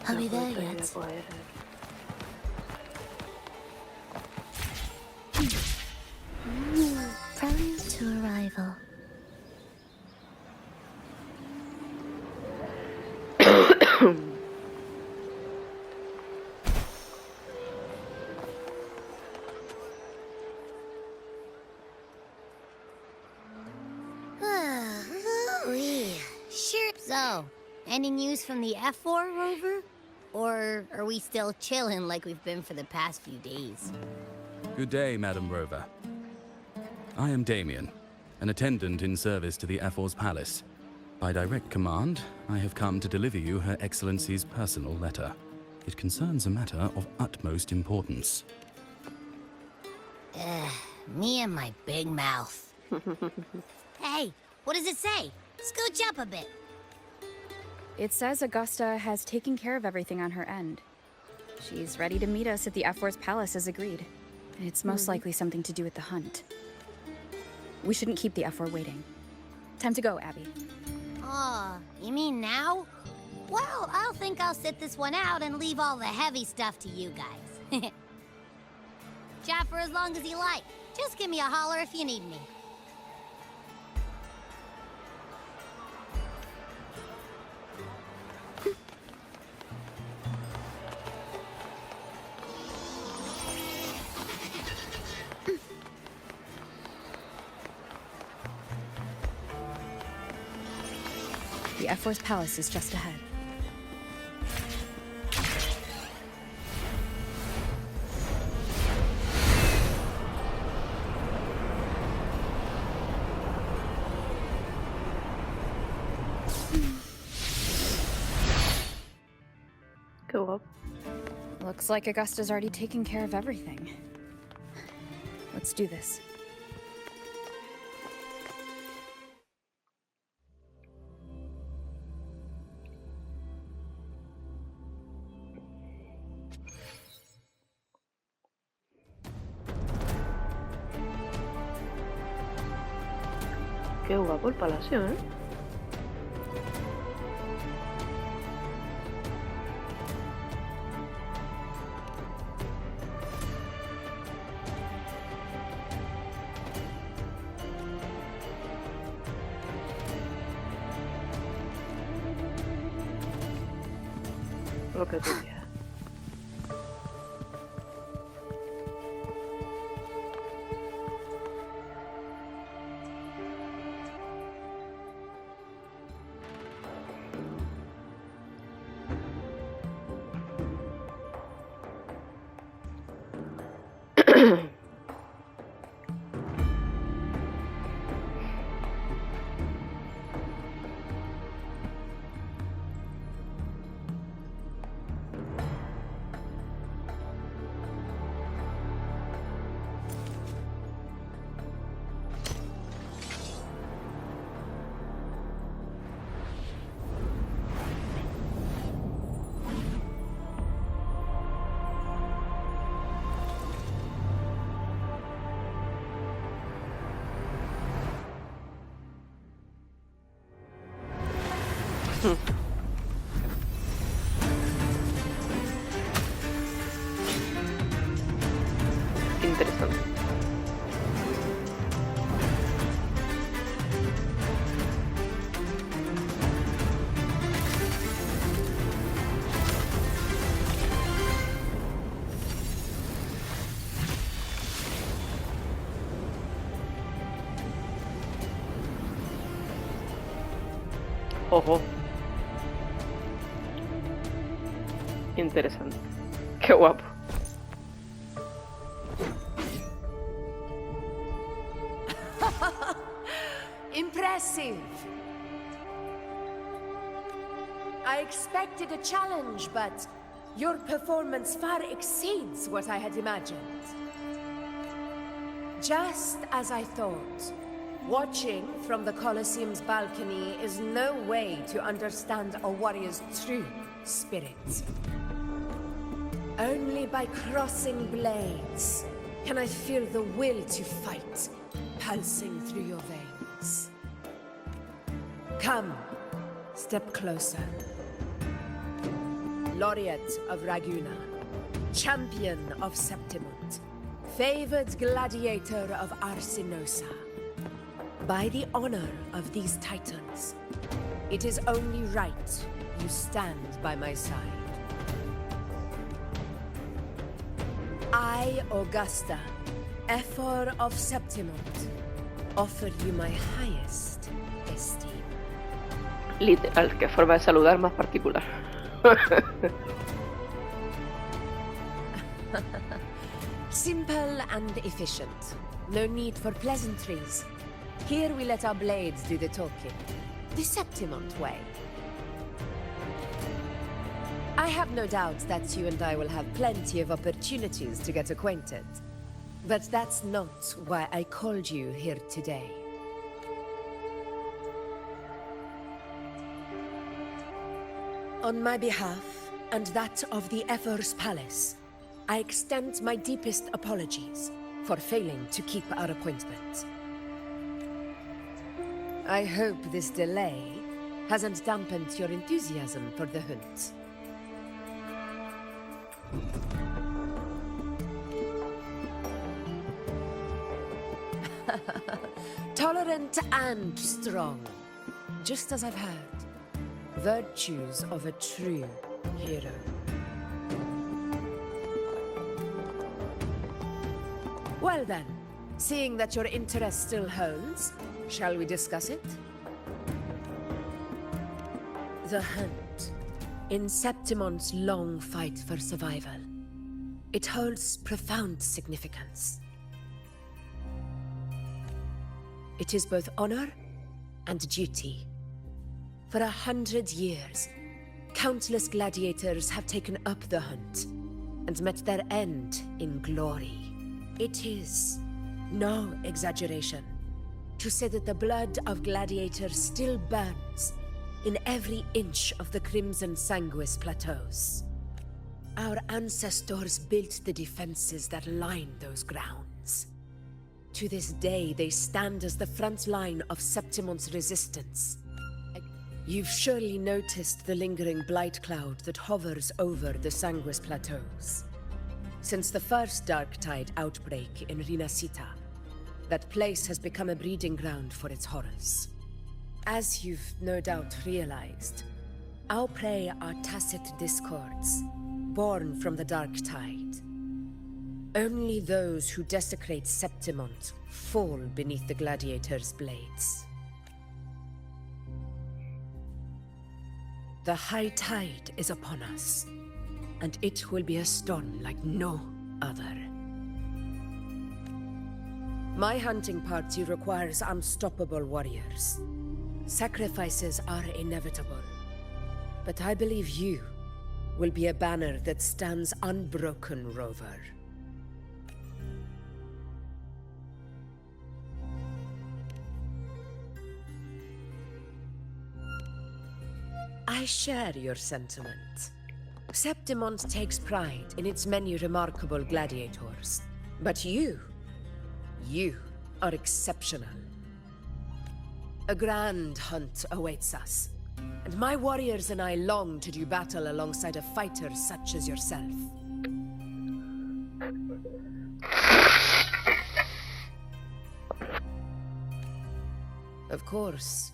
Are we there yet? Prelude to arrival. Sure. So, any news from the F4 rover? Or are we still chilling like we've been for the past few days? Good day, Madam Rover. I am Damien, an attendant in service to the F4's palace. By direct command, I have come to deliver you Her Excellency's personal letter. It concerns a matter of utmost importance. Me and my big mouth. Hey, what does it say? Scooch up a bit. It says Augusta has taken care of everything on her end. She's ready to meet us at the F4's palace as agreed. And it's most likely something to do with the hunt. We shouldn't keep the F4 waiting. Time to go, Abby. Oh, you mean now? Well, I'll sit this one out and leave all the heavy stuff to you guys. Chat for as long as you like. Just give me a holler if you need me. The F4's palace is just ahead. Go up. Looks like Augusta's already taken care of everything. Let's do this. Qué guapo el palacio, ¿eh? Lo que tú quieras. Interesante. Ojo. Interesante. Qué guapo. Impressive. I expected a challenge, but your performance far exceeds what I had imagined. Just as I thought, watching from the Colosseum's balcony is no way to understand a warrior's true spirit. Only by crossing blades can I feel the will to fight pulsing through your veins. Come, step closer. laureate of Raguna, champion of Septimont, favored gladiator of Arsinosa. By the honor of these titans, it is only right you stand by my side. I, Augusta, Ephor of Septimont, offer you my highest esteem. Literal, qué forma de saludar más particular. Simple and efficient. No need for pleasantries. Here we let our blades do the talking. The Septimont way. I have no doubt that you and I will have plenty of opportunities to get acquainted. But that's not why I called you here today. On my behalf, and that of the Ephor's Palace, I extend my deepest apologies for failing to keep our appointment. I hope this delay hasn't dampened your enthusiasm for the hunt. Tolerant and strong, just as I've heard. Virtues of a true hero. Well then, seeing that your interest still holds, shall we discuss it? The hunt. In Septimont's long fight for survival, it holds profound significance. It is both honor and duty. For 100 years, countless gladiators have taken up the hunt and met their end in glory. It is no exaggeration to say that the blood of gladiators still burns in every inch of the Crimson Sanguis plateaus. Our ancestors built the defenses that line those grounds. To this day, they stand as the front line of Septimont's resistance. You've surely noticed the lingering blight cloud that hovers over the Sanguis plateaus. Since the first Dark Tide outbreak in Rinasita, that place has become a breeding ground for its horrors. As you've no doubt realized, our prey are tacit discords, born from the Dark Tide. Only those who desecrate Septimont fall beneath the gladiators' blades. The high tide is upon us, and it will be a storm like no other. My hunting party requires unstoppable warriors. Sacrifices are inevitable, but I believe you will be a banner that stands unbroken, Rover. I share your sentiment. Septimont takes pride in its many remarkable gladiators. But you are exceptional. A grand hunt awaits us, and my warriors and I long to do battle alongside a fighter such as yourself. Of course,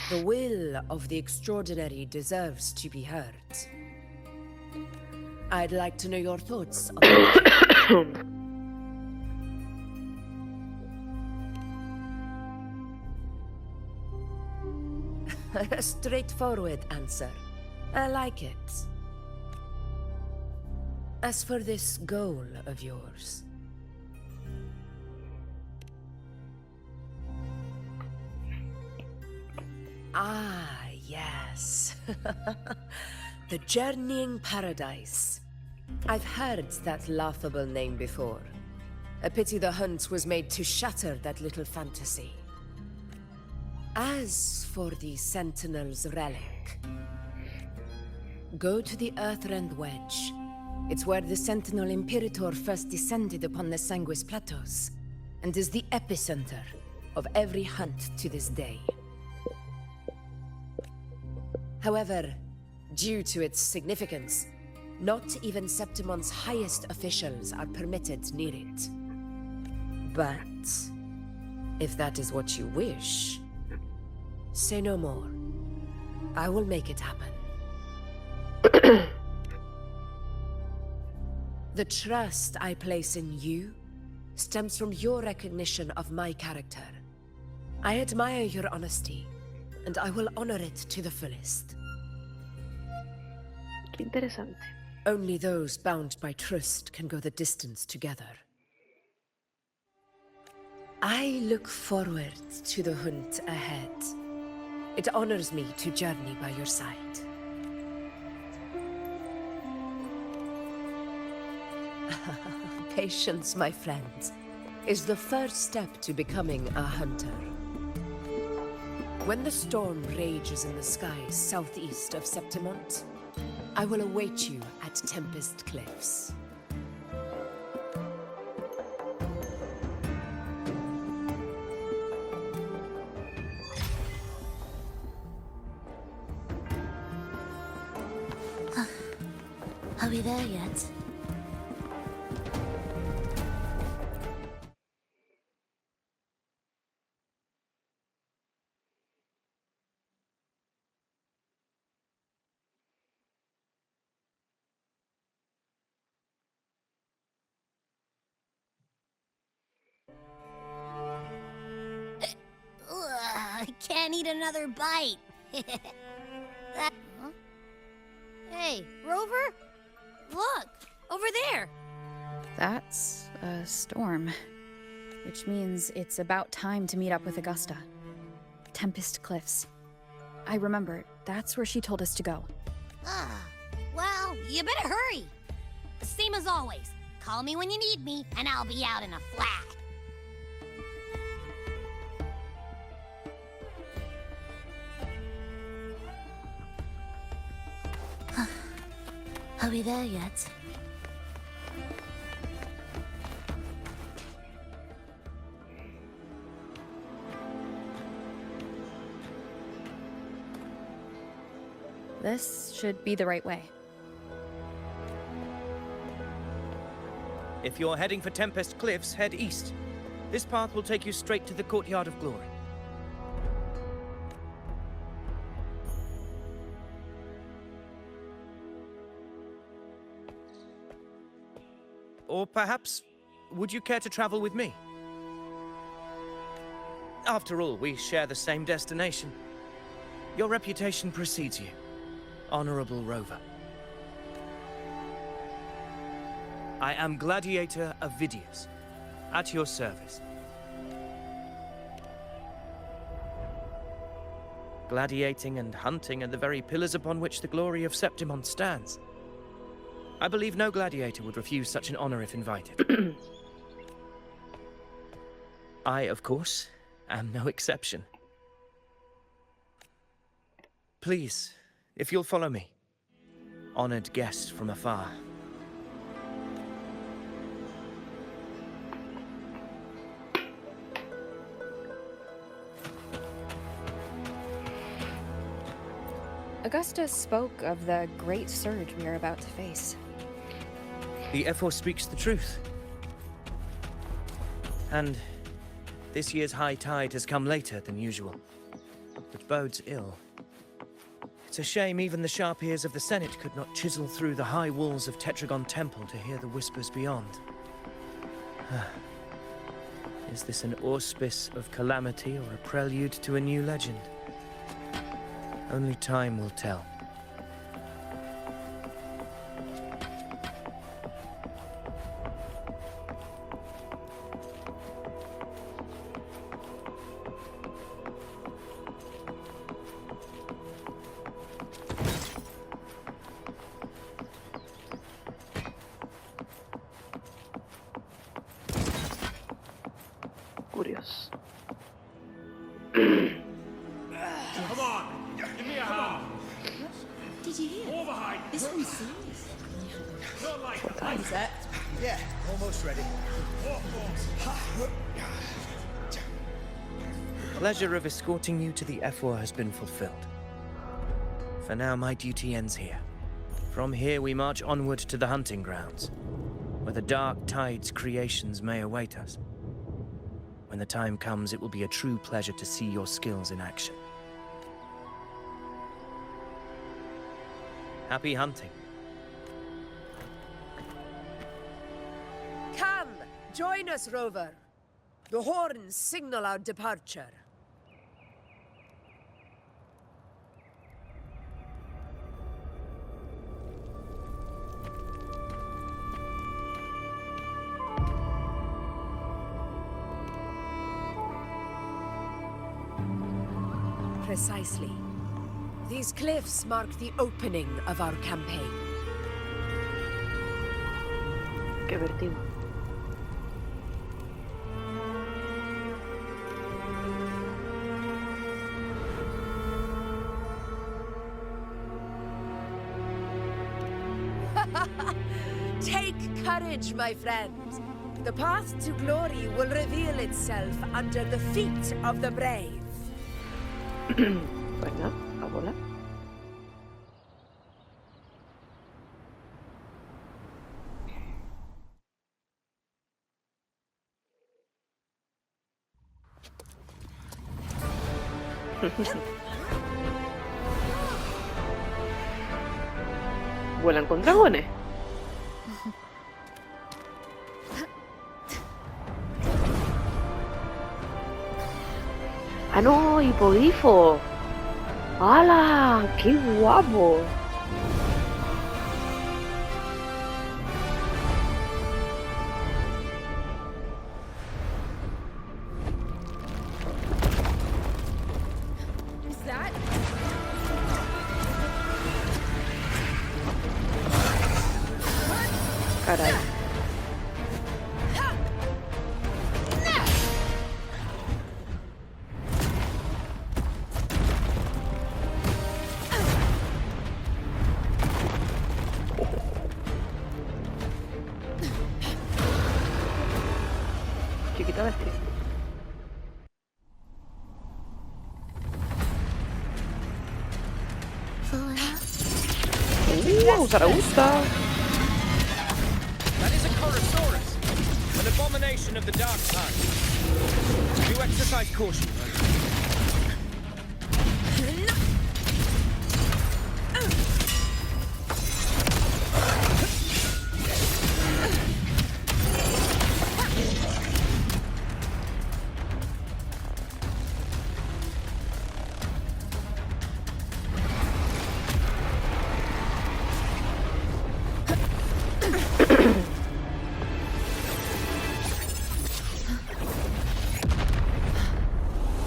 the will of the extraordinary deserves to be heard. I'd like to know your thoughts on it. A straightforward answer. I like it. As for this goal of yours... Ah, yes. The Journeying Paradise. I've heard that laughable name before. A pity the hunt was made to shatter that little fantasy. As for the Sentinel's relic, go to the Earthrend Wedge. It's where the Sentinel Imperator first descended upon the Sanguis Plateaus, and is the epicenter of every hunt to this day. However, due to its significance, Not even Septimon's highest officials are permitted near it. But if that is what you wish, say no more. I will make it happen. The trust I place in you stems from your recognition of my character. I admire your honesty, and I will honor it to the fullest. Qué interesante. Only those bound by trust can go the distance together. I look forward to the hunt ahead. It honors me to journey by your side. Patience, my friend, is the first step to becoming a hunter. When the storm rages in the skies southeast of Septimont, I will await you at Tempest Cliffs. Are we there yet? I can't eat another bite. Huh? Hey, Rover? Look, over there. That's a storm. Which means it's about time to meet up with Augusta. Tempest Cliffs. I remember, that's where she told us to go. Well, you better hurry. Same as always. Call me when you need me, and I'll be out in a flash. Are we there yet? This should be the right way. If you're heading for Tempest Cliffs, head east. This path will take you straight to the Courtyard of Glory. Or perhaps, would you care to travel with me? After all, we share the same destination. Your reputation precedes you, Honorable Rover. I am Gladiator Avidius, at your service. Gladiating and hunting are the very pillars upon which the glory of Septimont stands. I believe no gladiator would refuse such an honor if invited. I, of course, am no exception. Please, if you'll follow me. Honored guest from afar. Augusta spoke of the great surge we are about to face. The F4 speaks the truth. And this year's high tide has come later than usual, which bodes ill. It's a shame even the sharp ears of the Senate could not chisel through the high walls of Tetragon Temple to hear the whispers beyond. Is this an auspice of calamity or a prelude to a new legend? Only time will tell. Curioso. Come on, give me a hand. Did you hear? More behind. This one's serious. Not like Time set. Yeah, almost ready. Pleasure of escorting you to the F4 has been fulfilled. For now, my duty ends here. From here we march onward to the hunting grounds, where the dark tide's creations may await us. When the time comes, it will be a true pleasure to see your skills in action. Happy hunting. Come, join us, Rover. The horns signal our departure. Precisely. These cliffs mark the opening of our campaign. Qué vertigo. Take courage, my friend. The path to glory will reveal itself under the feet of the brave. Pues nada, a volar. ¿Vuelan con dragones? ¡Ah, no! ¡Hipogrifo! ¡Hala! ¡Qué guapo! Is that? Caray. Chiquita bestia. AUGUSTA. That is a CONOCEMOS, an abomination of the dark side. Do exercise caution.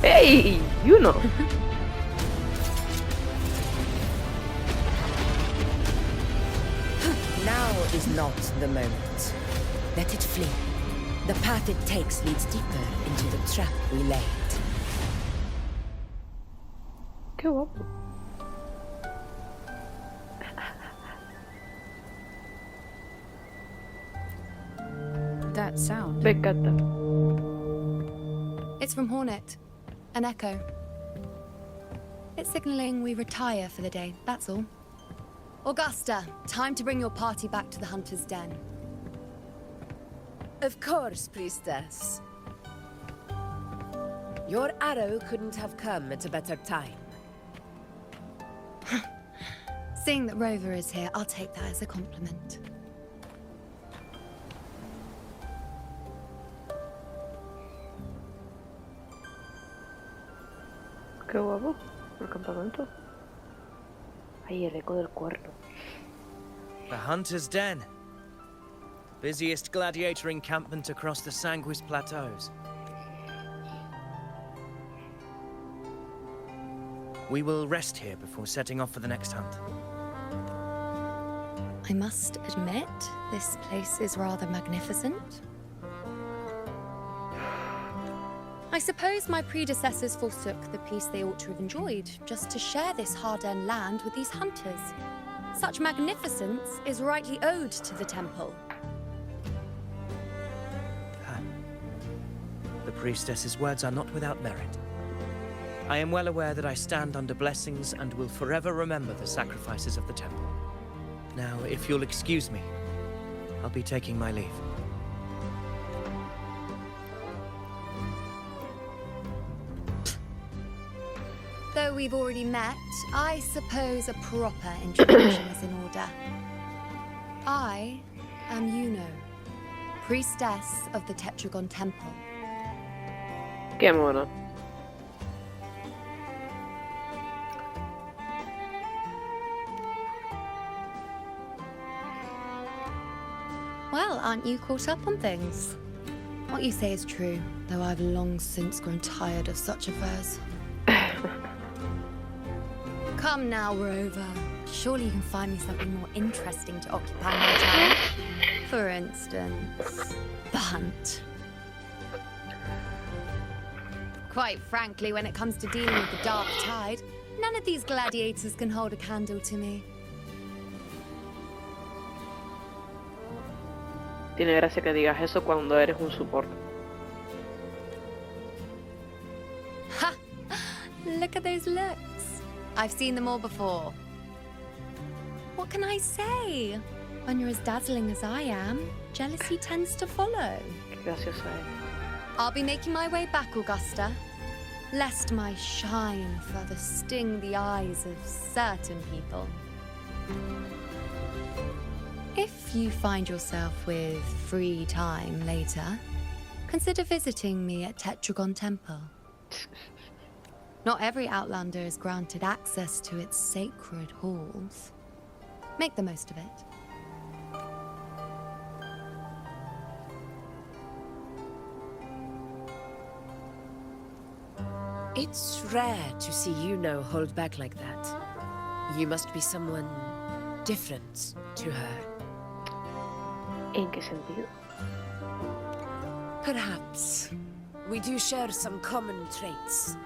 ¡Hey! ¡IUNO! Now is not the moment. Let it flee. The path it takes leads deeper into the trap we laid. ¡Qué guapo! That sound. Me encanta. It's from Hornet. An echo. It's signaling we retire for the day, that's all. Augusta, time to bring your party back to the Hunter's Den. Of course, priestess. Your arrow couldn't have come at a better time. Seeing that Rover is here, I'll take that as a compliment. ¡Qué guapo! El campamento. Ahí el eco del cuerno. The Hunter's Den. Busiest gladiator encampment across the Sanguis Plateaus. We will rest here before setting off for the next hunt. I must admit, this place is rather magnificent. I suppose my predecessors forsook the peace they ought to have enjoyed, just to share this hard-earned land with these hunters. Such magnificence is rightly owed to the temple. The priestess's words are not without merit. I am well aware that I stand under blessings and will forever remember the sacrifices of the temple. Now, if you'll excuse me, I'll be taking my leave. Though we've already met, I suppose a proper introduction is in order. I am IUNO, priestess of the Tetragon Temple. Qué mono. Well, aren't you caught up on things? What you say is true, though I've long since grown tired of such affairs. Come now, Rover. Surely you can find me something more interesting to occupy my time. For instance, the hunt. Quite frankly, when it comes to dealing with the dark tide, none of these gladiators can hold a candle to me. Tiene gracia que digas eso cuando eres un support. Ha! Look at those looks. I've seen them all before. What can I say? When you're as dazzling as I am, jealousy tends to follow. Qué graciosa es. I'll be making my way back, Augusta, lest my shine further sting the eyes of certain people. If you find yourself with free time later, consider visiting me at Tetragon Temple. Not every Outlander is granted access to its sacred halls. Make the most of it. It's rare to see IUNO hold back like that. You must be someone different to her. ¿En qué sentido? Perhaps. We do share some common traits.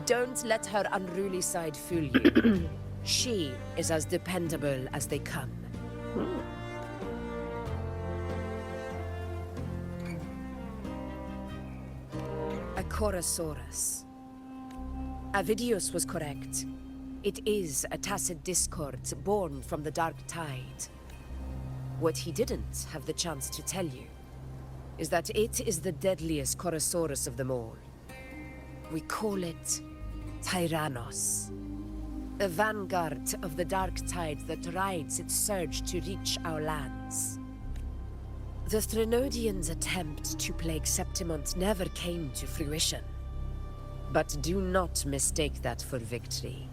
Don't let her unruly side fool you. She is as dependable as they come. A Chorosaurus. Avidius was correct. It is a tacit discord born from the dark tide. What he didn't have the chance to tell you is that it is the deadliest Chorosaurus of them all. We call it Tyrannos. A vanguard of the dark tide that rides its surge to reach our lands. The Threnodians' attempt to plague Septimont never came to fruition. But do not mistake that for victory.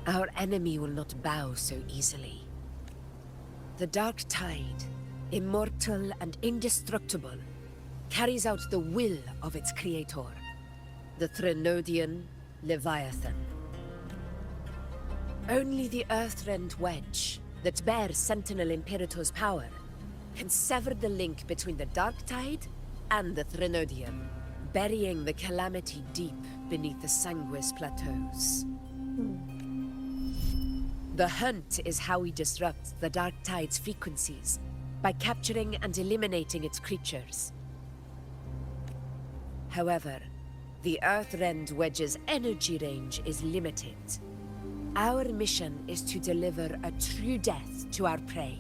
Our enemy will not bow so easily. The dark tide, immortal and indestructible, carries out the will of its creator, the Threnodian Leviathan. Only the Earthrend Wedge, that bears Sentinel Imperator's power, can sever the link between the dark tide and the Threnodian, burying the calamity deep beneath the Sanguis plateaus. The hunt is how we disrupt the dark tide's frequencies, by capturing and eliminating its creatures. However, the Earthrend Wedge's energy range is limited. Our mission is to deliver a true death to our prey.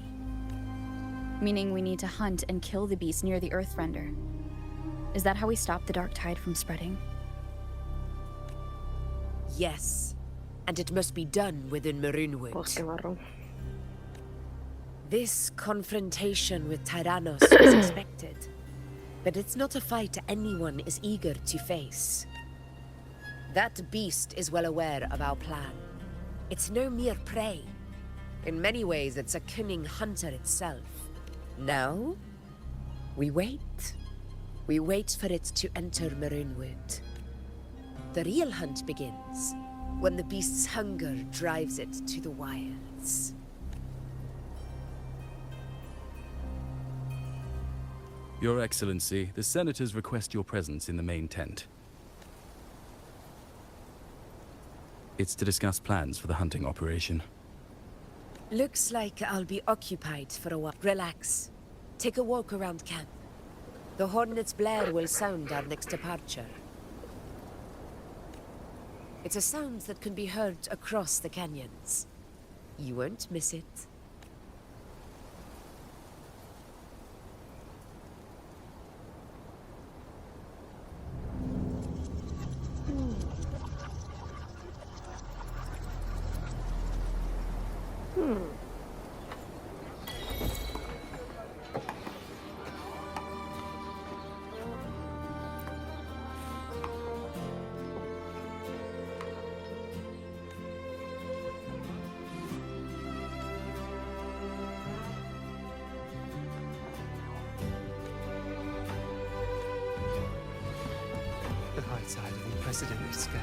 Meaning we need to hunt and kill the beast near the Earthrender. Is that how we stop the dark tide from spreading? Yes, and it must be done within Maroonwood. Bosque marrón. This confrontation with Tyrannos was expected, but it's not a fight anyone is eager to face. That beast is well aware of our plan. It's no mere prey. In many ways, it's a cunning hunter itself. Now, we wait. We wait for it to enter Maroonwood. The real hunt begins when the beast's hunger drives it to the wilds. Your Excellency, the Senators request your presence in the main tent. It's to discuss plans for the hunting operation. Looks like I'll be occupied for a while. Relax. Take a walk around camp. The hornet's blare will sound our next departure. It's a sound that can be heard across the canyons. You won't miss it. The high tide of unprecedented scale.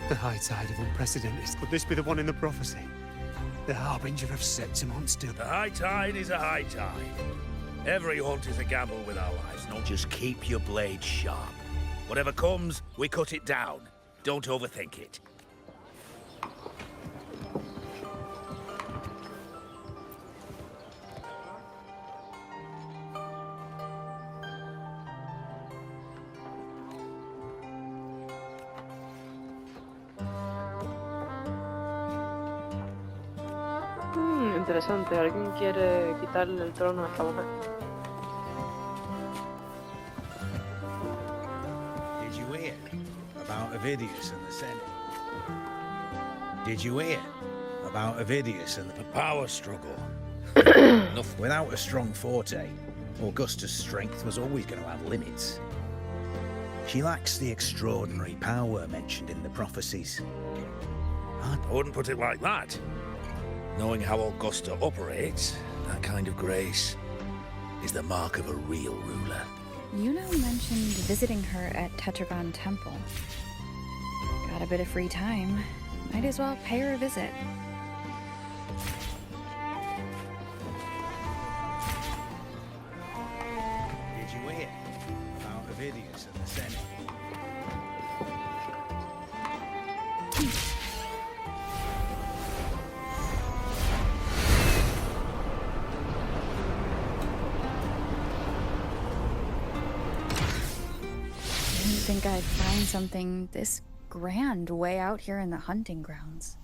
The high tide of unprecedented. Could this be the one in the prophecy? The harbinger of Septimon's doom. The high tide is a high tide. Every hunt is a gamble with our lives. No, just keep your blade sharp. Whatever comes, we cut it down. Don't overthink it. Interesante. ¿Alguien quiere quitarle el trono a esta mujer? Did you hear about Ovidius and the Senate? Did you hear about Ovidius and The power struggle. Without a strong forte, Augusta's strength was always going to have limits. She lacks the extraordinary power mentioned in the prophecies. I wouldn't put it like that. Knowing how Augusta operates, that kind of grace is the mark of a real ruler. Yuno mentioned visiting her at Tetragon Temple. Got a bit of free time. Might as well pay her a visit. Did you hear about Ovidius and the Senate? Didn't think I'd find something this grand way out here in the hunting grounds.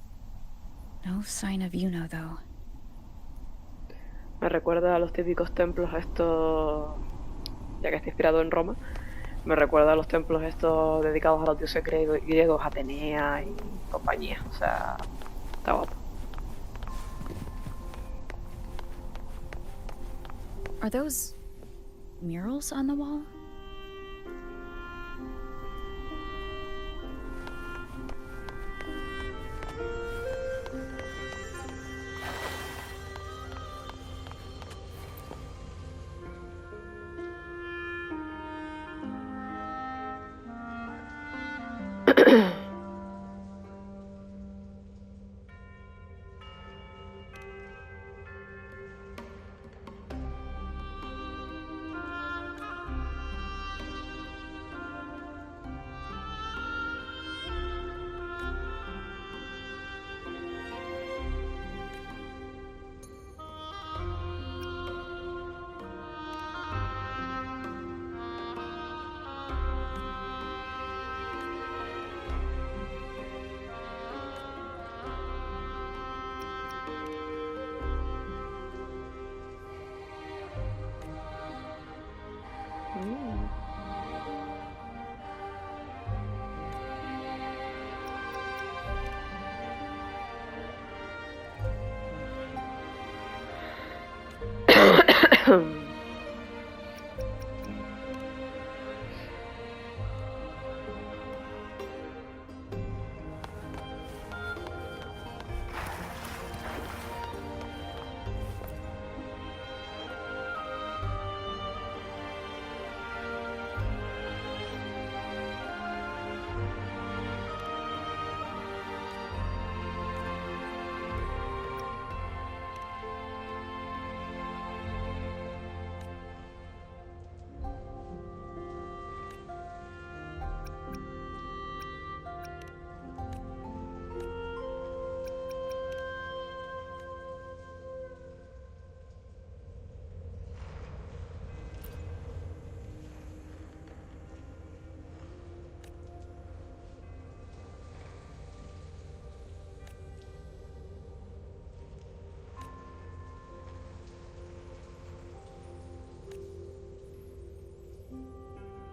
No sign of Yuno, though. Me recuerda a los típicos templos estos, ya que está inspirado en Roma, me recuerda a los templos estos dedicados a los dioses griegos, Atenea y compañía. O sea, está guapo. Are those murals on the wall?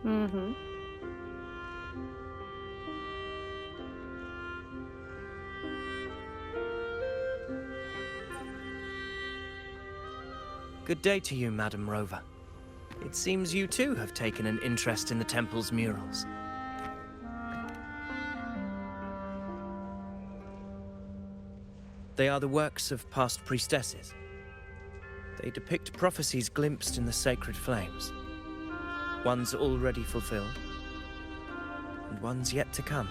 Mm-hmm. Good day to you, Madam Rover. It seems you too have taken an interest in the temple's murals. They are the works of past priestesses. They depict prophecies glimpsed in the sacred flames. Ones already fulfilled, and ones yet to come.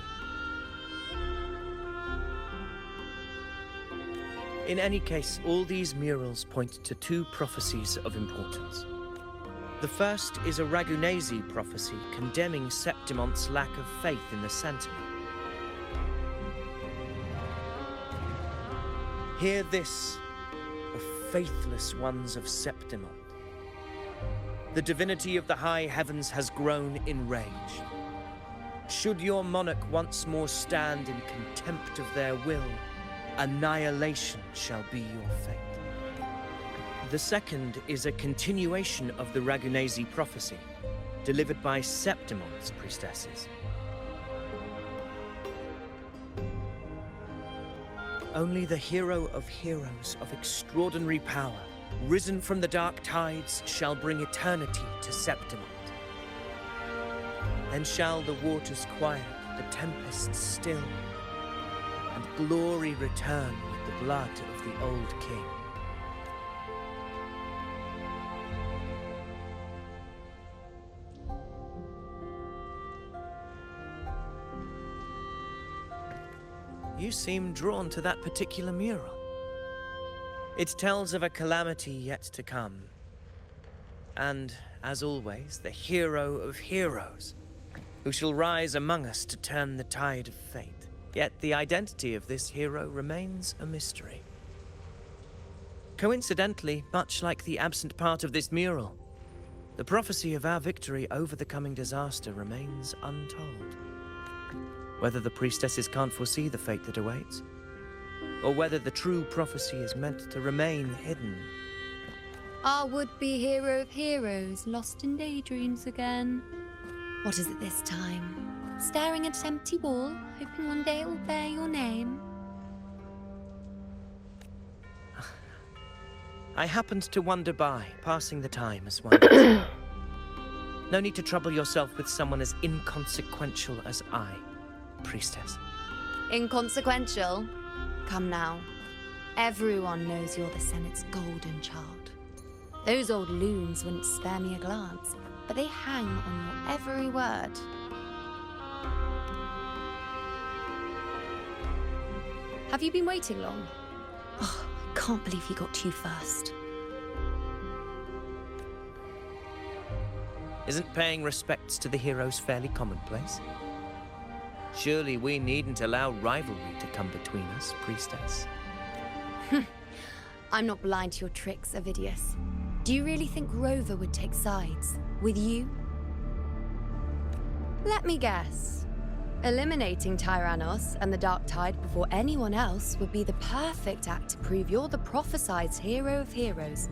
In any case, all these murals point to two prophecies of importance. The first is a Ragunesi prophecy condemning Septimonte's lack of faith in the Sentinel. Hear this, O faithless ones of Septimont. The divinity of the high heavens has grown enraged. Should your monarch once more stand in contempt of their will, annihilation shall be your fate. The second is a continuation of the Ragunesi prophecy, delivered by Septimonte's priestesses. Only the hero of heroes of extraordinary power, risen from the dark tides, shall bring eternity to Septimont. Then shall the waters quiet, the tempests still, and glory return with the blood of the old king. You seem drawn to that particular mural. It tells of a calamity yet to come. And, as always, the hero of heroes, who shall rise among us to turn the tide of fate. Yet the identity of this hero remains a mystery. Coincidentally, much like the absent part of this mural, the prophecy of our victory over the coming disaster remains untold. Whether the priestesses can't foresee the fate that awaits, or whether the true prophecy is meant to remain hidden. Our would-be hero of heroes, lost in daydreams again. What is it this time? Staring at an empty wall, hoping one day it will bear your name? I happened to wander by, passing the time as one does. No need to trouble yourself with someone as inconsequential as I, priestess. Inconsequential? Come now. Everyone knows you're the Senate's golden child. Those old loons wouldn't spare me a glance, but they hang on your every word. Have you been waiting long? Oh, I can't believe he got to you first. Isn't paying respects to the heroes fairly commonplace? Surely we needn't allow rivalry to come between us, priestess. I'm not blind to your tricks, Ovidius. Do you really think Rover would take sides with you? Let me guess. Eliminating Tyrannos and the Dark Tide before anyone else would be the perfect act to prove you're the prophesied hero of heroes.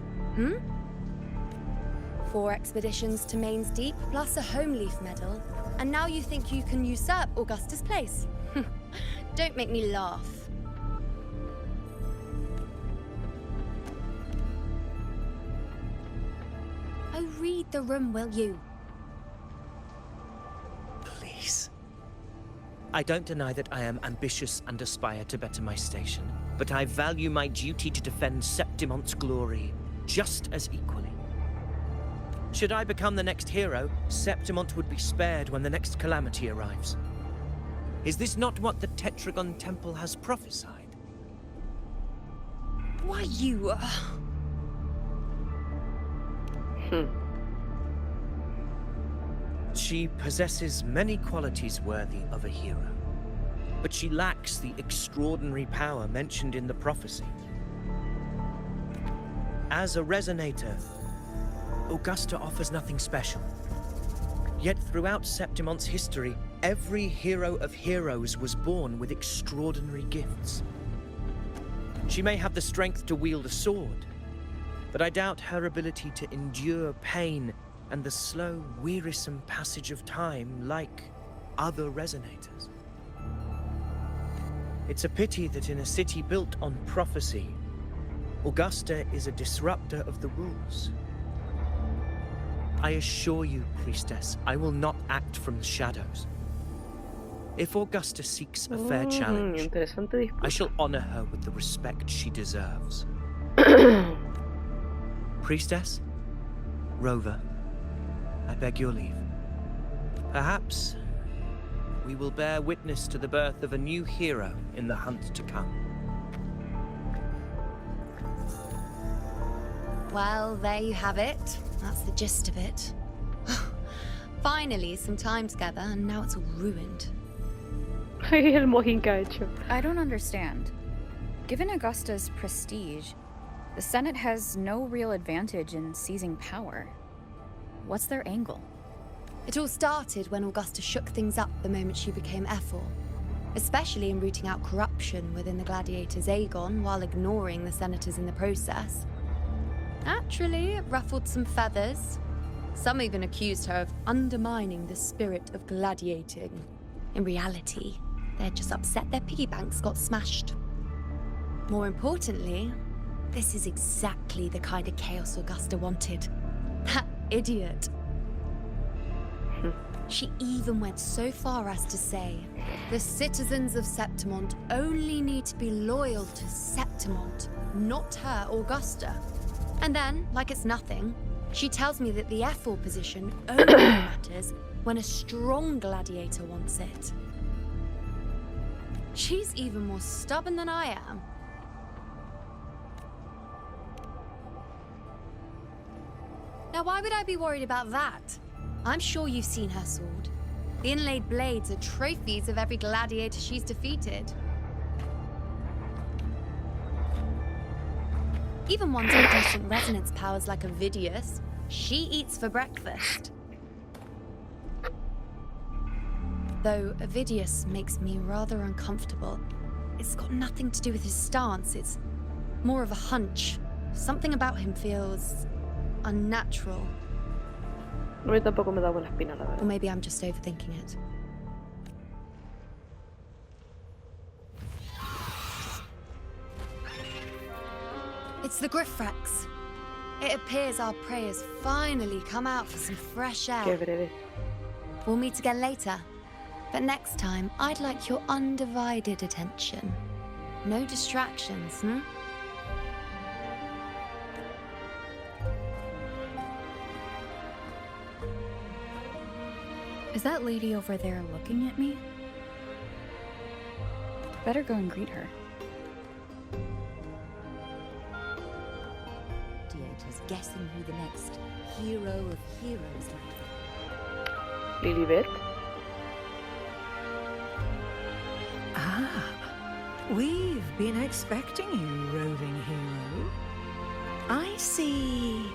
4 expeditions to Main's Deep, plus a Homeleaf medal, and now you think you can usurp Augusta's place? Don't make me laugh. Oh, read the room, will you? Please. I don't deny that I am ambitious and aspire to better my station, but I value my duty to defend Septimont's glory just as equally. Should I become the next hero, Septimont would be spared when the next calamity arrives. Is this not what the Tetragon Temple has prophesied? Why, you... She possesses many qualities worthy of a hero, but she lacks the extraordinary power mentioned in the prophecy. As a resonator, Augusta offers nothing special. Yet throughout Septimont's history, every hero of heroes was born with extraordinary gifts. She may have the strength to wield a sword, but I doubt her ability to endure pain and the slow, wearisome passage of time like other resonators. It's a pity that in a city built on prophecy, Augusta is a disruptor of the rules. I assure you, Priestess, I will not act from the shadows. If Augusta seeks a fair challenge, I shall honor her with the respect she deserves. Priestess, Rover, I beg your leave. Perhaps we will bear witness to the birth of a new hero in the hunt to come. Well, there you have it. That's the gist of it. Finally, some time together, and now it's all ruined. El mojinca hecho. I don't understand. Given Augusta's prestige, the Senate has no real advantage in seizing power. What's their angle? It all started when Augusta shook things up the moment she became Ephor, especially in rooting out corruption within the gladiators Aegon while ignoring the senators in the process. Naturally, it ruffled some feathers. Some even accused her of undermining the spirit of gladiating. In reality, they'd just upset their piggy banks got smashed. More importantly, this is exactly the kind of chaos Augusta wanted. That idiot. She even went so far as to say, the citizens of Septimont only need to be loyal to Septimont, not her, Augusta. And then, like it's nothing, she tells me that the Ephor position only matters when a strong gladiator wants it. She's even more stubborn than I am. Now, why would I be worried about that? I'm sure you've seen her sword. The inlaid blades are trophies of every gladiator she's defeated. Even ones with decent resonance powers like Ovidius, she eats for breakfast. Though Ovidius makes me rather uncomfortable. It's got nothing to do with his stance, it's more of a hunch. Something about him feels unnatural. A mí tampoco me da buena espina, la Or verdad. maybe I'm just overthinking it. It's the Griffrex. It appears our prey has finally come out for some fresh Qué air. breve. We'll meet again later. But next time, I'd like your undivided attention. No distractions, hmm? Is that lady over there looking at me? Better go and greet her. Gladiators guessing who the next hero of heroes might be. Lilibet. Ah, we've been expecting you, roving hero. I see.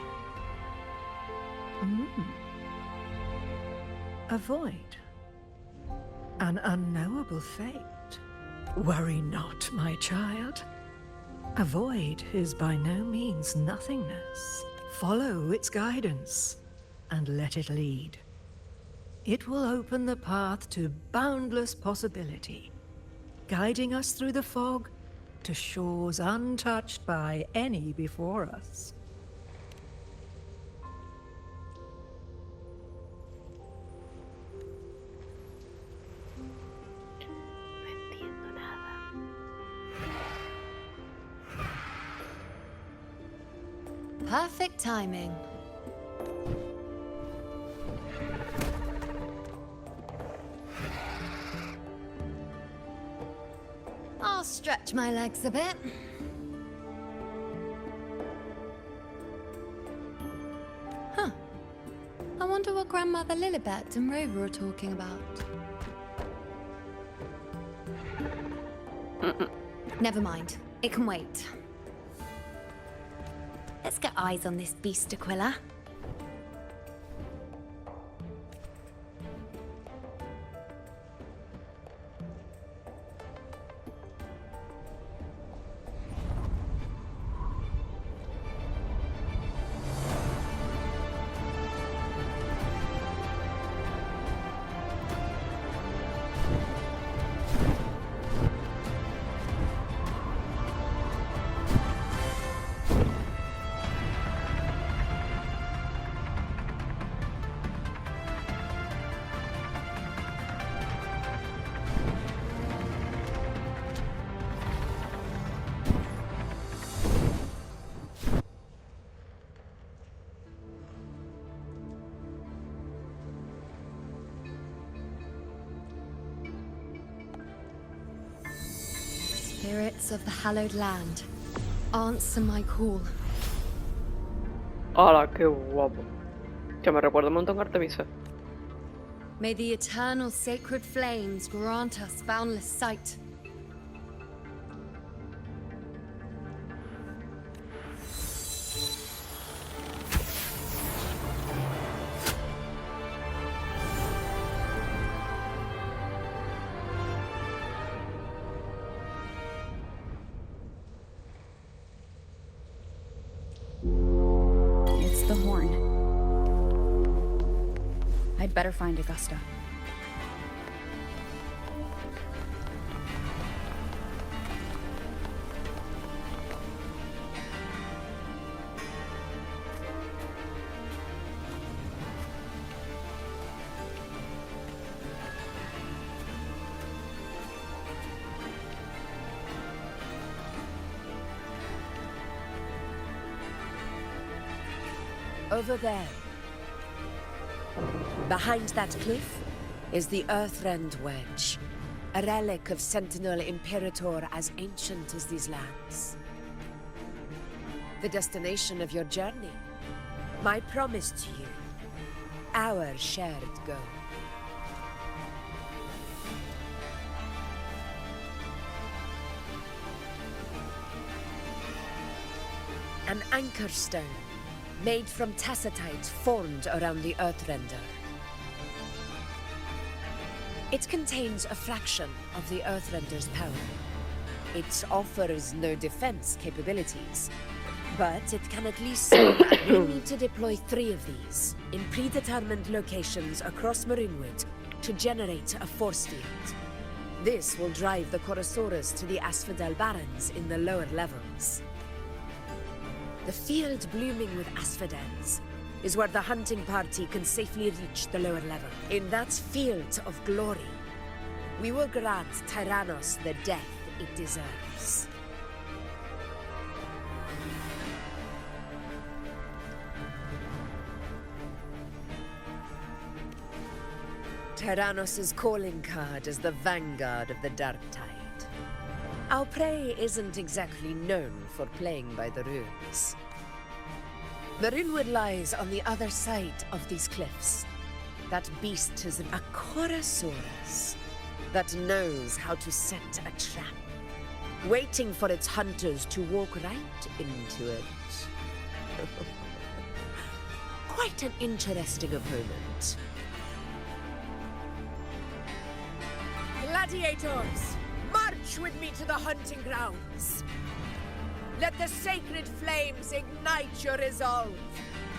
A void. An unknowable fate. Worry not, my child. A void is by no means nothingness. Follow its guidance, and let it lead. It will open the path to boundless possibility, guiding us through the fog to shores untouched by any before us. No entiendo nada. Perfect timing. I'll stretch my legs a bit. Huh. I wonder what Grandmother Lilibet and Rover are talking about. Never mind. It can wait. Let's get eyes on this beast Aquila. spirits of the hallowed land, answer my call. ¡Hala, qué guapo! Que me recuerda un montón a Artemisa. May the eternal sacred flames grant us boundless sight. It's the horn. I'd better find Augusta. Over there, behind that cliff, is the Earthrend Wedge, a relic of Sentinel Imperator as ancient as these lands. The destination of your journey, my promise to you, our shared goal. An anchor stone, made from tacitite formed around the Earthrender. It contains a fraction of the Earthrender's power. It offers no defense capabilities, but it can at least say we need to deploy 3 of these in predetermined locations across Marinwood to generate a force field. This will drive the Chorosaurus to the Asphodel Barrens in the lower levels. The field blooming with asphodels is where the hunting party can safely reach the lower level. In that field of glory, we will grant Tyrannos the death it deserves. Tyrannos' calling card is the vanguard of the Dark Tide. Our prey isn't exactly known for playing by the rules. Marinwood lies on the other side of these cliffs. That beast is a Chorosaurus that knows how to set a trap, waiting for its hunters to walk right into it. Quite an interesting opponent. Gladiators! March with me to the hunting grounds! Let the sacred flames ignite your resolve!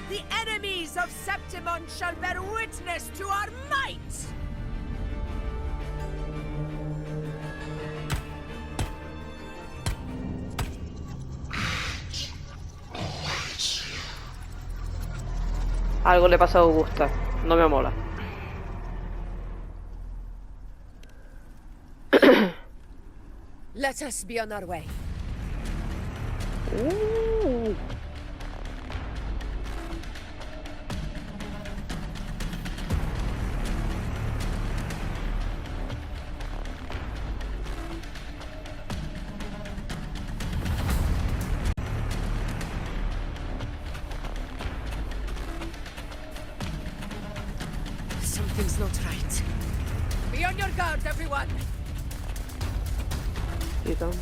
The enemies of Septimon shall bear witness to our might! Algo le pasa a Augusta, no me mola. Let us be on our way. Ooh. Something's not right. Be on your guard, everyone! Sí, Tom.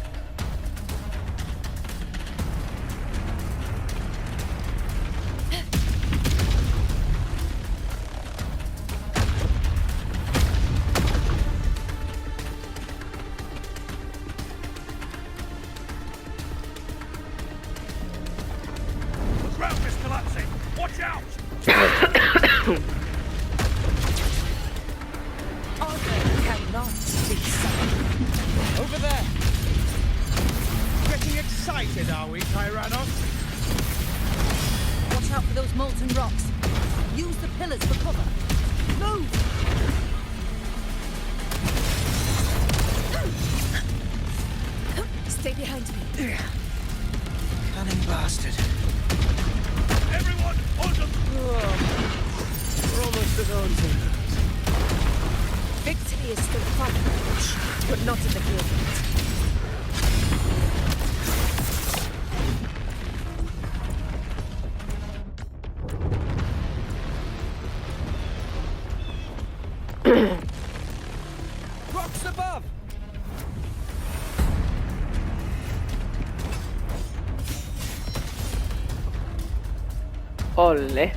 Look round, Mr. Latsy! Watch out! Cannot be so. Over there! Getting excited, are we, Tyrannos? Watch out for those molten rocks. Use the pillars for cover. Move! Stay behind me. Cunning bastard. Everyone, hold them! We're almost at Haunting. Victory is still far, but not in the field. Rocks above! Ole.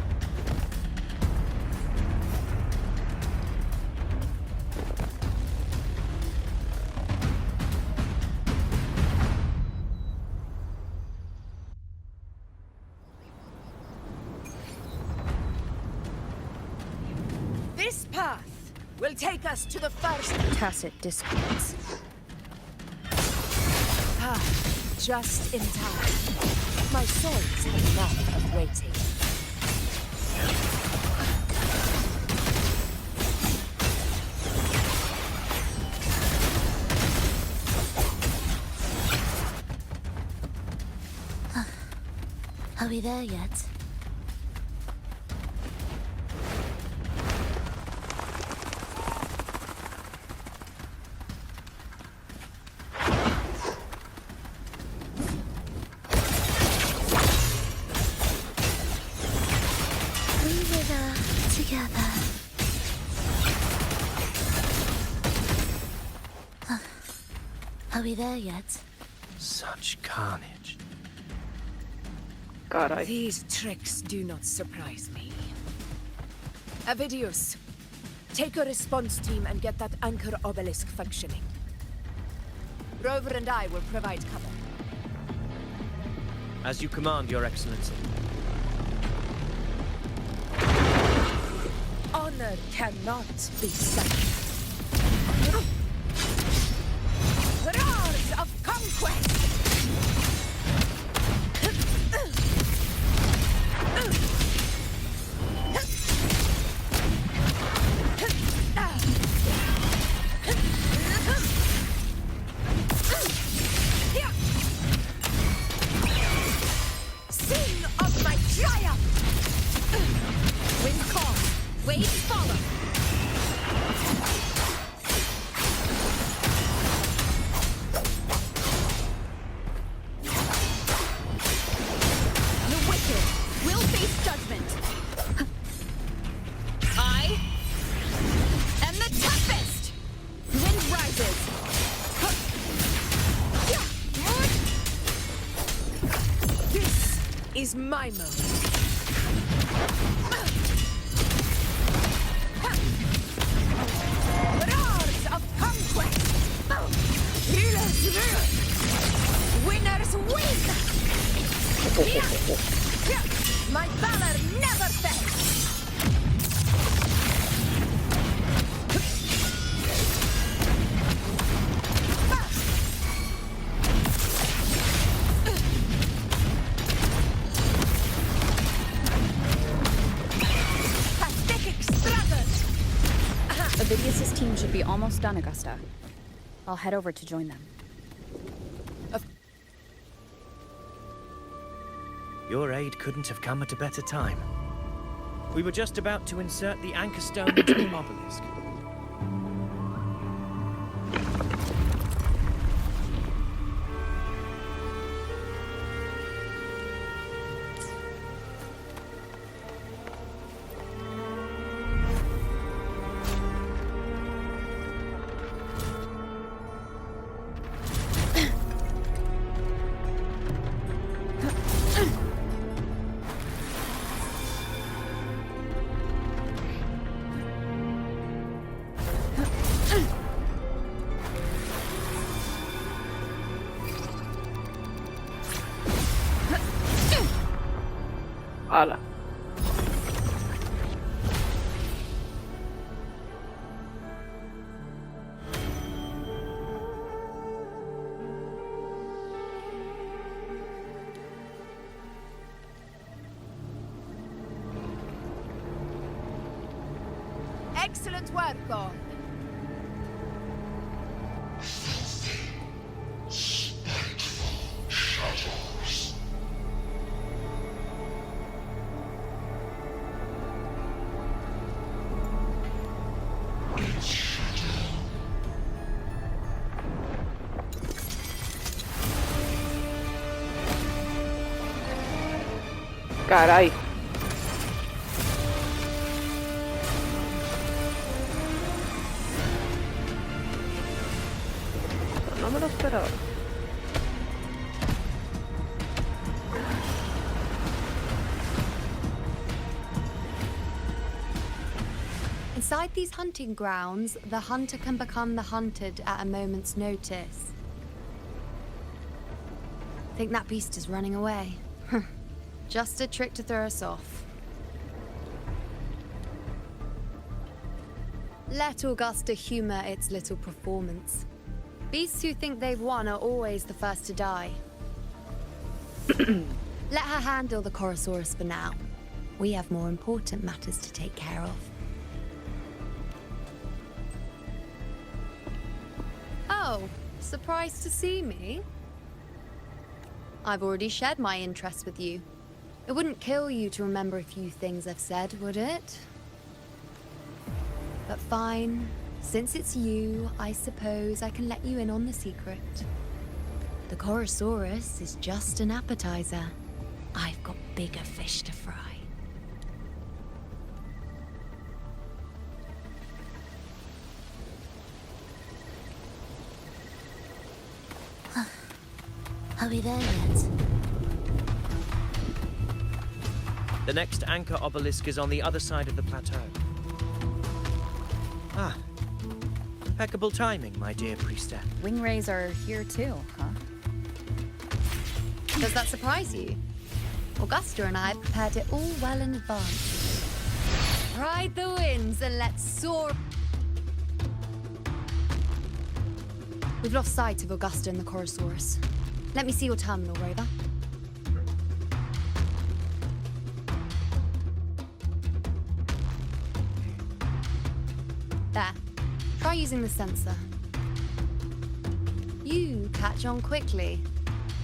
This path will take us to the first Tacit discords. just in time. My swords have enough of waiting. Are we there yet? We were together. Are we there yet? Such carnage. Carai. These tricks do not surprise me. Avidius, take a response team and get that anchor obelisk functioning. Rover and I will provide cover. As you command, Your Excellency. Honor cannot be sacrificed. Roars of conquest! Sing of my triumph! Wind calm, waves follow. The wicked will face judgment. I am the toughest. Wind rises. This is my moment. Roars of conquest! Healers rule! Winners win! My valor never fails! Pathetic struggles! Avidius's team should be almost done, Augusta. I'll head over to join them. Your aid couldn't have come at a better time. We were just about to insert the anchor stone into the obelisk. Ala. Excellent work, all. Caray. no me lo esperaba. Inside these hunting grounds, the hunter can become the hunted at a moment's notice. Think that beast is running away. Just a trick to throw us off. Let Augusta humor its little performance. Beasts who think they've won are always the first to die. Let her handle the Corosaurus for now. We have more important matters to take care of. Oh, surprised to see me? I've already shared my interest with you. It wouldn't kill you to remember a few things I've said, would it? But fine. Since it's you, I suppose I can let you in on the secret. The Corosaurus is just an appetizer. I've got bigger fish to fry. Are we there yet? The next anchor obelisk is on the other side of the plateau. Ah. Impeccable timing, my dear priestess. Wingrays are here too, huh? Does that surprise you? Augusta and I prepared it all well in advance. Ride the winds and let's soar. We've lost sight of Augusta and the Corosaurus. Let me see your terminal, Rover. There. Try using the sensor. You catch on quickly.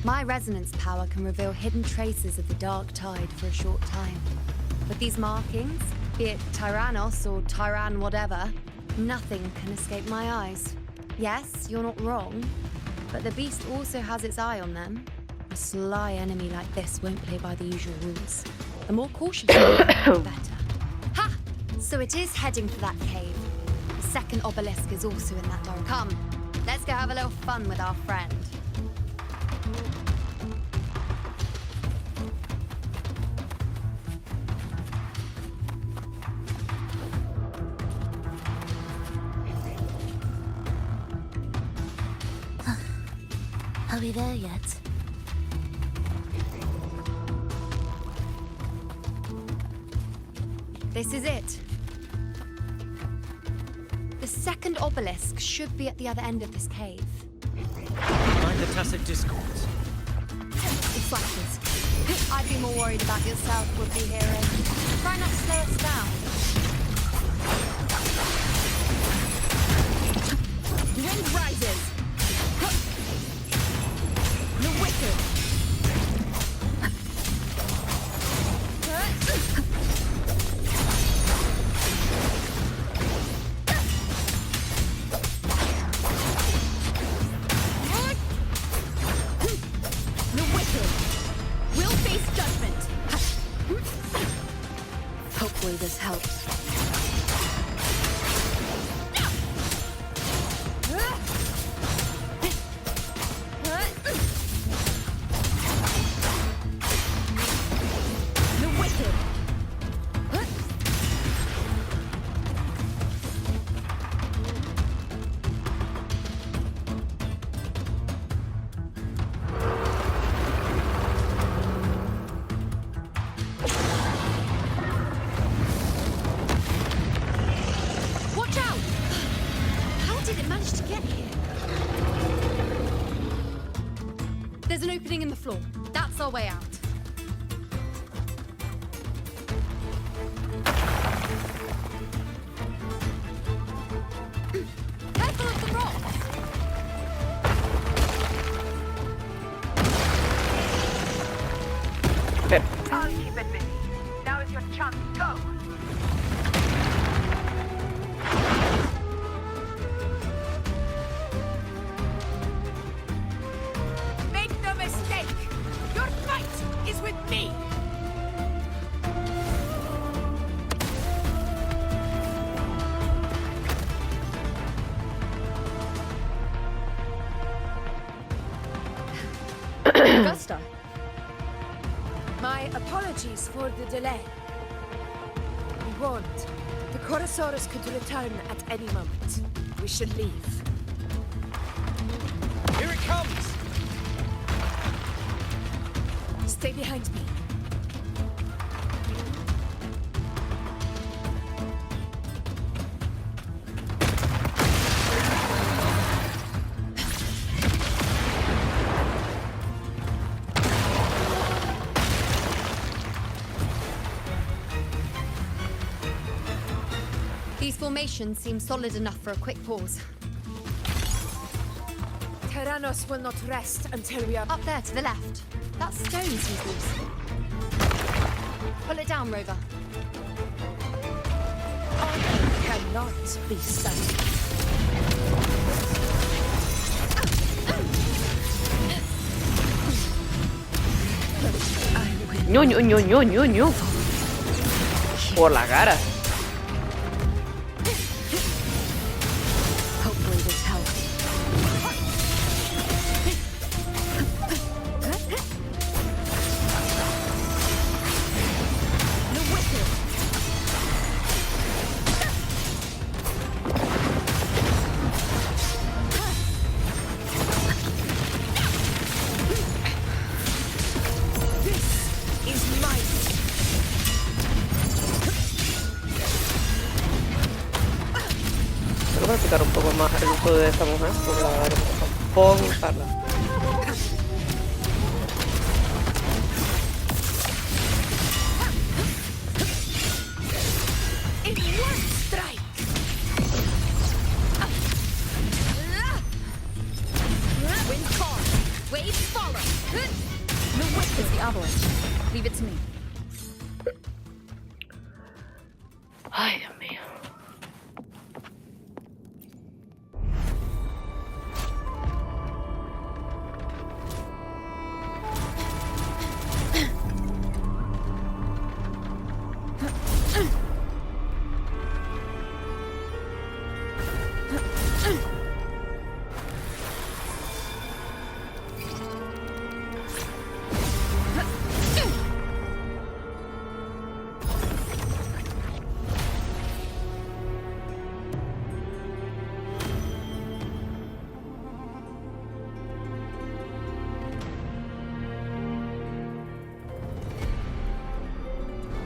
My resonance power can reveal hidden traces of the dark tide for a short time. With these markings, be it Tyrannos or Tyran whatever, nothing can escape my eyes. Yes, you're not wrong, but the beast also has its eye on them. A sly enemy like this won't play by the usual rules. The more cautious you are, the better. Ha! So it is heading for that cave. The second obelisk is also in that door. Come, let's go have a little fun with our friend. Are we there yet? This is it. The second obelisk should be at the other end of this cave. Mind the tacit discourse. It flashes. I'd be more worried about yourself, would-be hero. Try not to slow us down. Wind rises. The wicked. The wicked will face judgment. Hopefully this helps. There's an opening in the floor. That's our way out. Careful of the rocks! I'll keep it busy. Now is your chance. Go! With me! My apologies for the delay. We warned. The Chorosaurus could return at any moment. We should leave. Here it comes! Stay behind me. These formations seem solid enough for a quick pause. Tyrannos will not rest until we are... Up there to the left. That stone seems loose. Pull it down, Rover. Honor cannot be silent. ¡Ñu, ñu, ñu, ñu, ñu, ñu! Por la cara. Hopefully this helps. The wicked. This is mine. Tengo que practicar un poco más el uso de esta mujer, porque la verdad que me cuesta un poco usarla. In one strike. Wind calm. Waves follow. The whip is the obelisk. Leave it to me. Ay, Dios mío.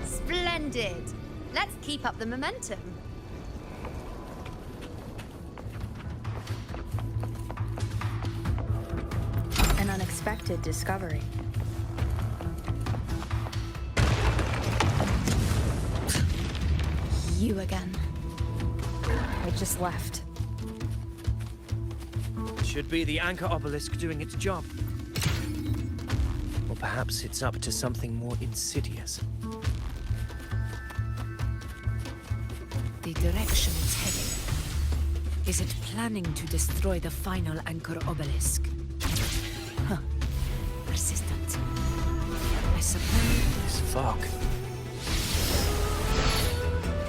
Splendid. Let's keep up the momentum. An unexpected discovery. You again. I just left. Should be the anchor obelisk doing its job. Or perhaps it's up to something more insidious. The direction it's heading. Is it planning to destroy the final anchor obelisk? Huh. Persistent. I suppose. This fog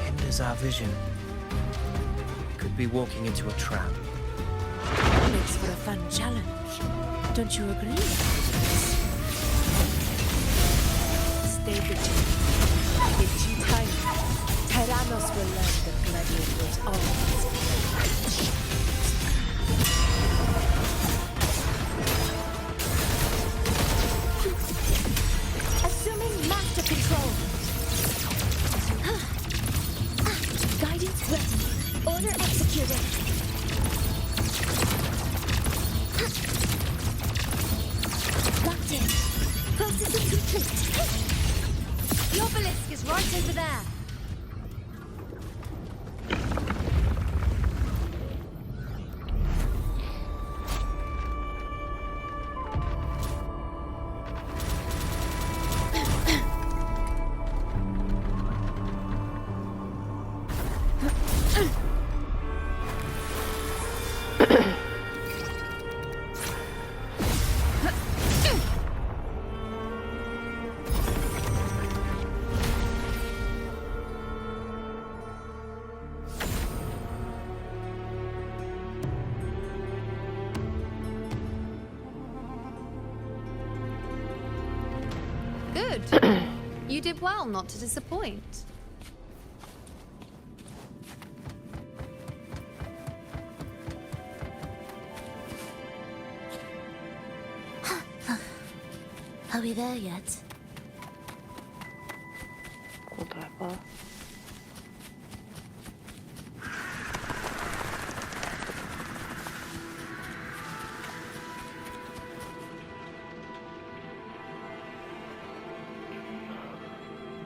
hinders our vision. Could be walking into a trap. Makes for a fun challenge. Don't you agree? Stay vigilant. In due time, Tyrannos will learn the gladiators always. Assuming master control. Guidance ready. Order executed. Locked in. Processing complete. The obelisk is right over there. Good. You did well not to disappoint. Are we there yet? Otra espada.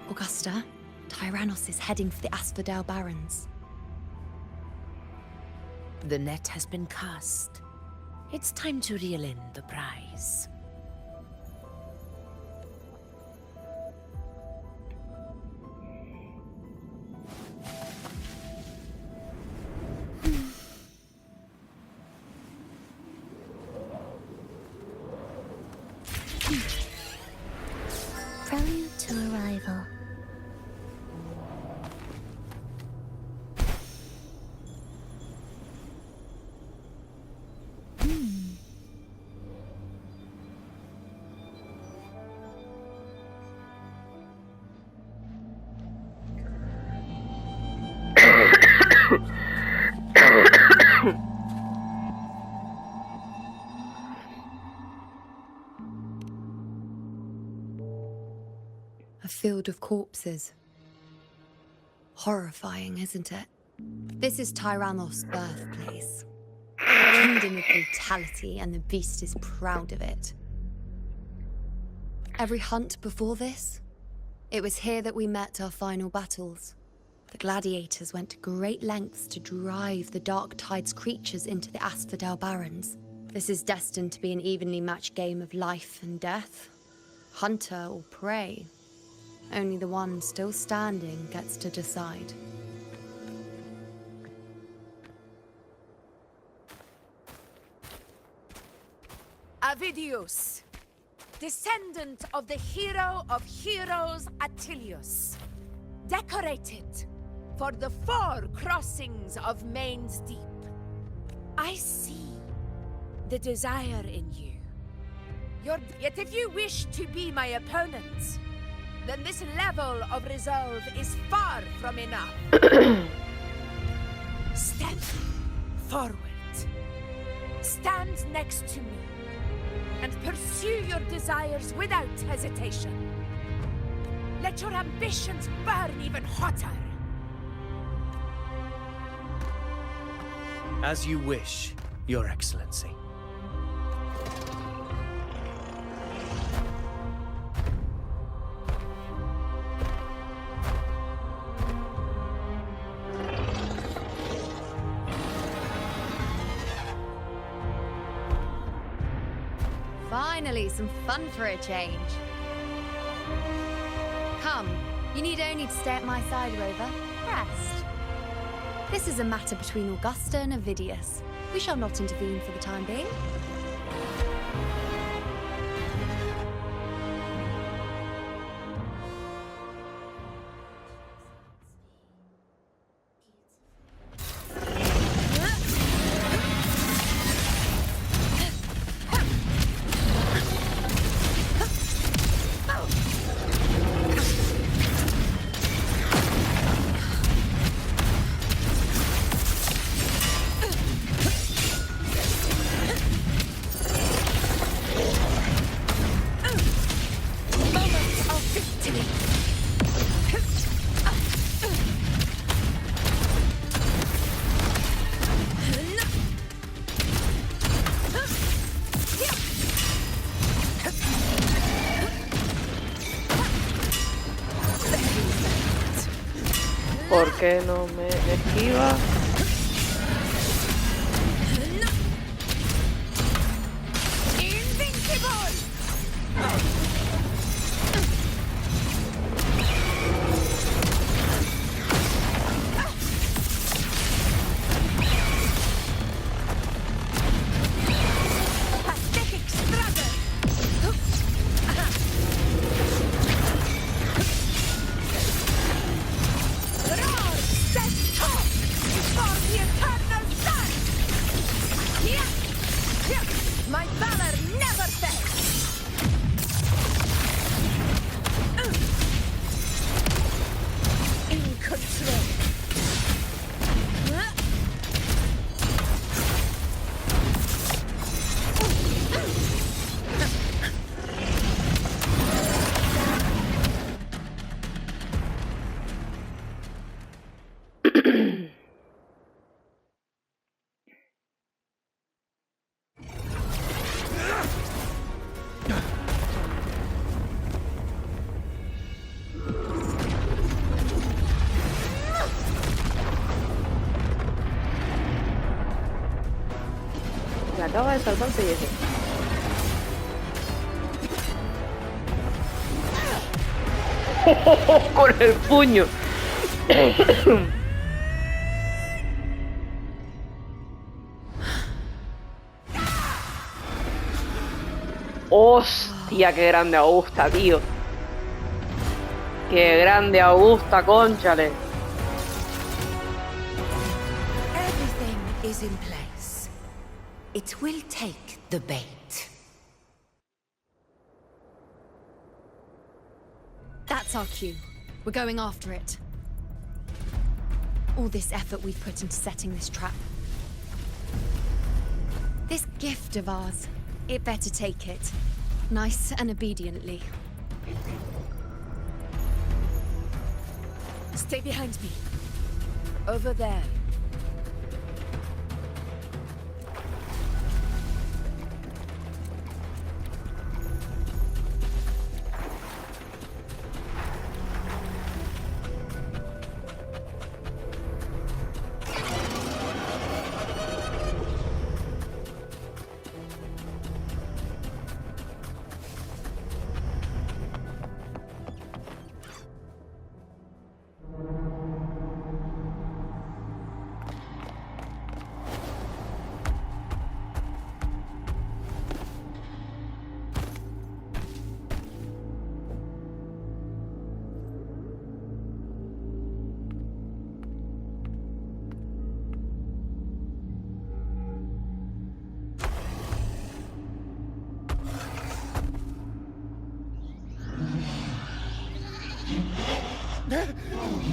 Augusta, Tyrannos is heading for the Asphodel Barrens. The net has been cast. It's time to reel in the prize. Prelude to arrival. A field of corpses. Horrifying, isn't it? This is Tyrannos' birthplace. A kingdom of brutality, and the beast is proud of it. Every hunt before this, it was here that we met our final battles. The gladiators went to great lengths to drive the Dark Tide's creatures into the Asphodel Barrens. This is destined to be an evenly matched game of life and death. Hunter or prey. Only the one still standing gets to decide. Avidius, descendant of the hero of heroes Attilius, decorated for the 4 crossings of Main's Deep. I see the desire in you. Yet if you wish to be my opponent, then this level of resolve is far from enough. Step forward. Stand next to me and pursue your desires without hesitation. Let your ambitions burn even hotter. As you wish, Your Excellency. Finally, some fun for a change. Come, you need only to stay at my side, Rover. Rest. This is a matter between Augusta and Avidius. We shall not intervene for the time being. ¿Por qué no me esquiva? Acaba de saltar el pellejo. Con el puño. Hostia, qué grande Augusta, tío. Qué grande Augusta, cónchale. Everything is in place. It will take the bait. That's our cue. We're going after it. All this effort we've put into setting this trap. This gift of ours, it better take it. Nice and obediently. Stay behind me. Over there.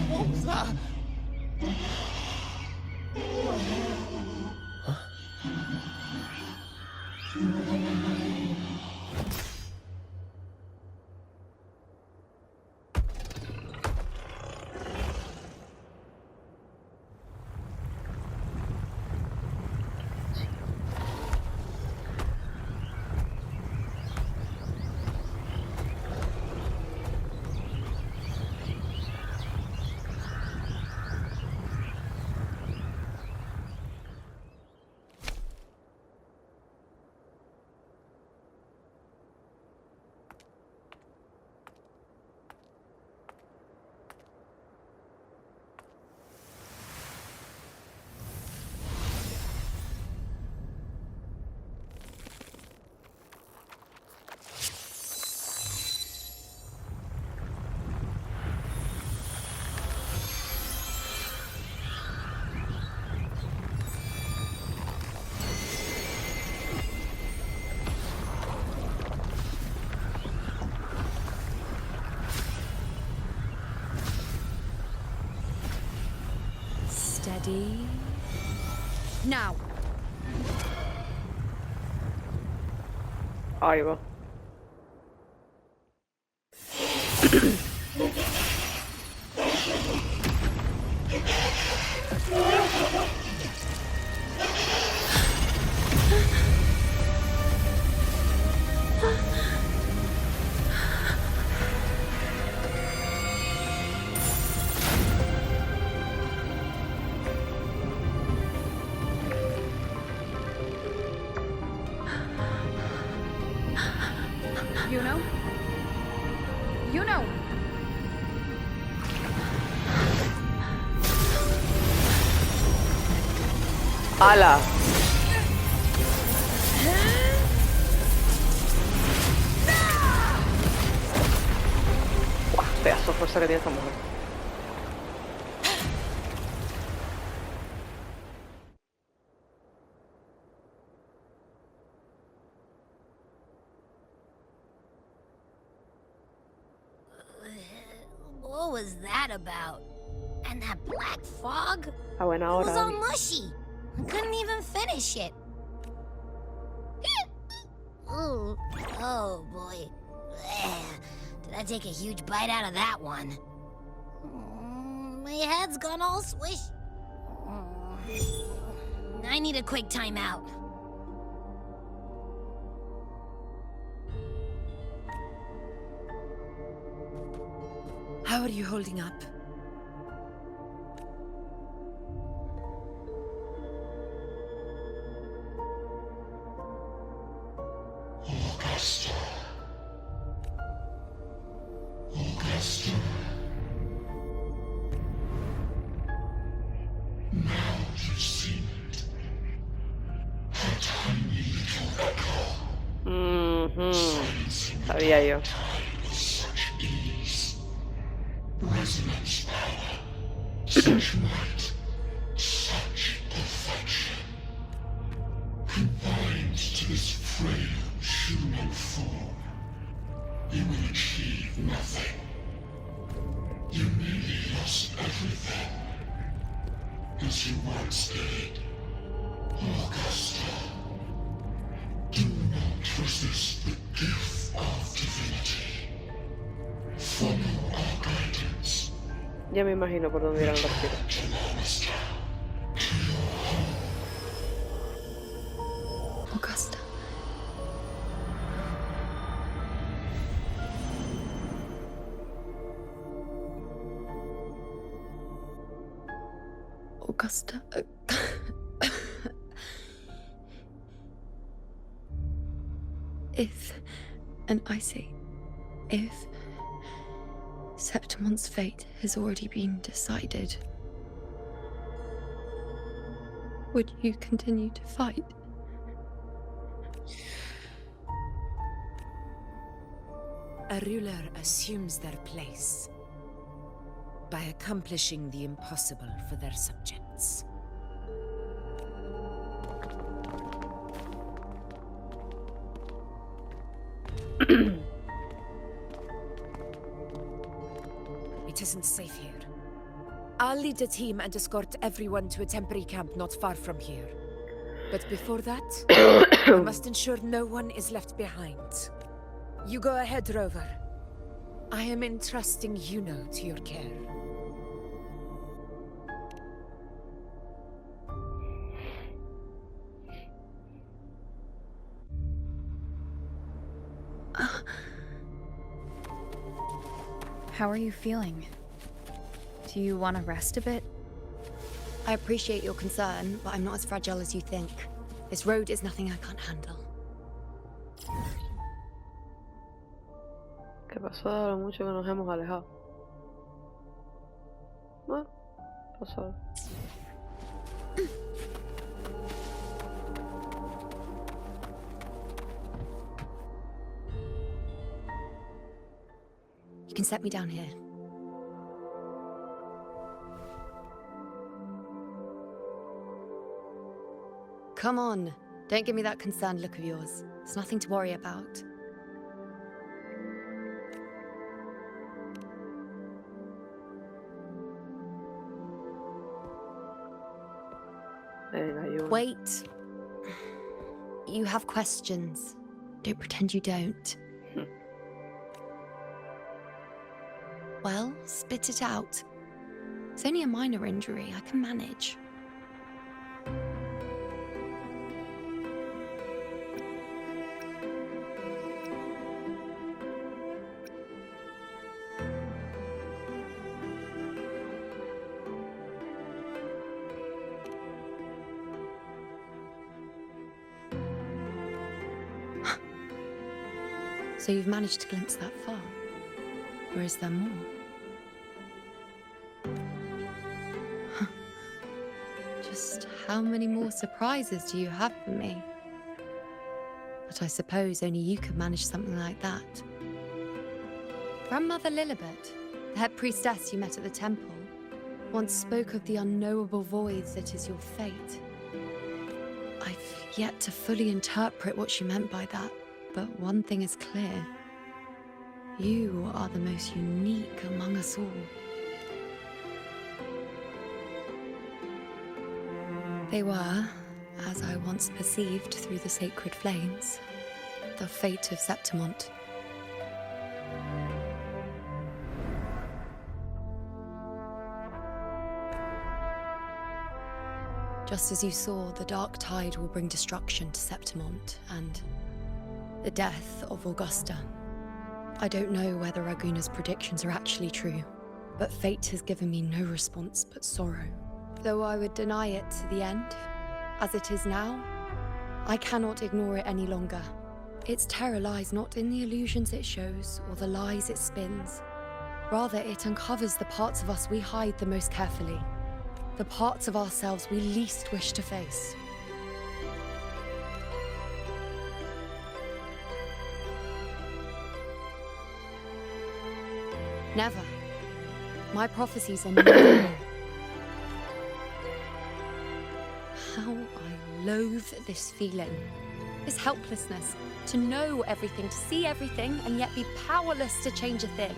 What was that? Steady. Now. Ahí va. UNO? UNO! ¡Hala! ¡Buah! Pedazo de fuerza que tiene esta mujer. What was that about? And that black fog? A buena It was hora. all mushy. I couldn't even finish it. Ooh, oh boy. Did I take a huge bite out of that one? My head's gone all swish. I need a quick timeout. How are you holding up? Sabía yo. Confined to this frail human form, you will achieve nothing. You nearly lost everything, as you once did. Augusta, do not resist the gift of divinity. Follow our guidance. Ya me imagino por dónde irán los tiros. Augusta. Augusta. If, and I say, if Septimon's fate has already been decided, would you continue to fight? A ruler assumes their place by accomplishing the impossible for their subjects. It isn't safe here. I'll lead a team and escort everyone to a temporary camp not far from here. But before that, I must ensure no one is left behind. You go ahead, Rover. I am entrusting IUNO to your care. How are you feeling? Do you want to rest a bit? I appreciate your concern, but I'm not as fragile as you think. This road is nothing I can't handle. ¿Qué pasó de lo mucho que nos hemos alejado? Bueno, pasó. You can set me down here. Come on, don't give me that concerned look of yours. It's nothing to worry about. Wait. You have questions. Don't pretend you don't. Well, spit it out. It's only a minor injury. I can manage. So you've managed to glimpse that far? Or is there more? Just how many more surprises do you have for me? But I suppose only you could manage something like that. Grandmother Lilibet, the head priestess you met at the temple, once spoke of the unknowable void that is your fate. I've yet to fully interpret what she meant by that. But one thing is clear. You are the most unique among us all. They were, as I once perceived through the sacred flames, the fate of Septimont. Just as you saw, the dark tide will bring destruction to Septimont, and the death of Augusta. I don't know whether Raguna's predictions are actually true, but fate has given me no response but sorrow. Though I would deny it to the end, as it is now, I cannot ignore it any longer. Its terror lies not in the illusions it shows or the lies it spins, Rather, it uncovers the parts of us we hide the most carefully. The parts of ourselves we least wish to face. Never. My prophecies are never wrong. How I loathe this feeling. This helplessness. To know everything, to see everything, and yet be powerless to change a thing.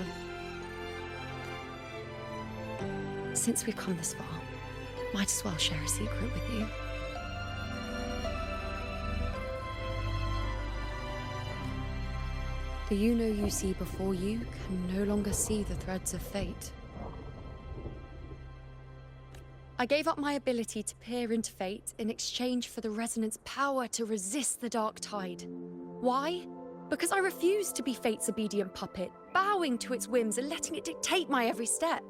Since we've come this far, might as well share a secret with you. The UNO you see before you can no longer see the threads of fate. I gave up my ability to peer into fate in exchange for the resonance power to resist the dark tide. Why? Because I refused to be fate's obedient puppet, bowing to its whims and letting it dictate my every step.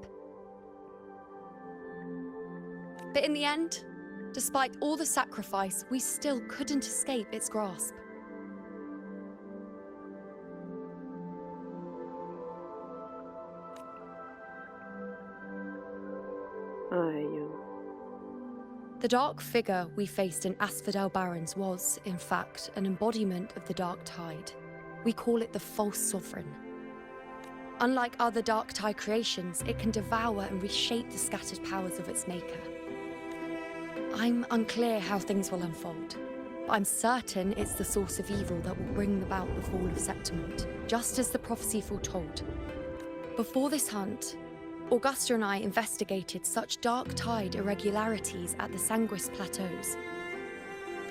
But in the end, despite all the sacrifice, we still couldn't escape its grasp. The dark figure we faced in Asphodel Barrens was, in fact, an embodiment of the dark tide. We call it the false sovereign. Unlike other dark tide creations, it can devour and reshape the scattered powers of its maker. I'm unclear how things will unfold, but I'm certain it's the source of evil that will bring about the fall of Septimont, just as the prophecy foretold. Before this hunt, Augusta and I investigated such dark tide irregularities at the Sanguis Plateaus.